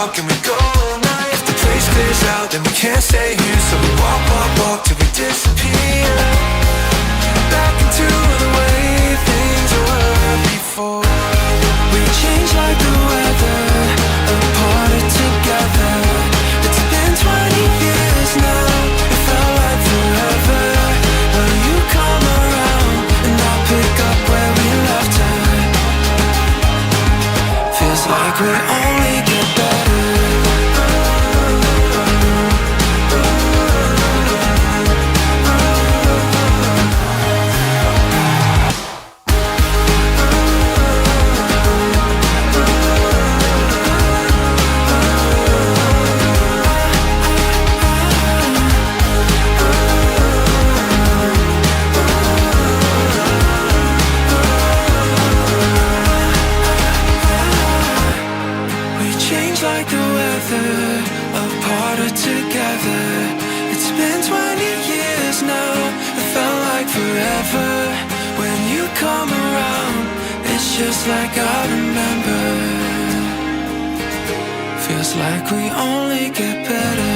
talk and we go all night. If the place clears out, then we can't stay here. So we walk, walk, walk till we disappear, back into the way things were before. We change like the weather, apart together. It's been 20 years now, it felt like forever. Will you come around and I'll pick up where we left her? Feels like we only get better. Like the weather, apart or together. It's been 20 years now, it felt like forever. When you come around, it's just like I remember. Feels like we only get better.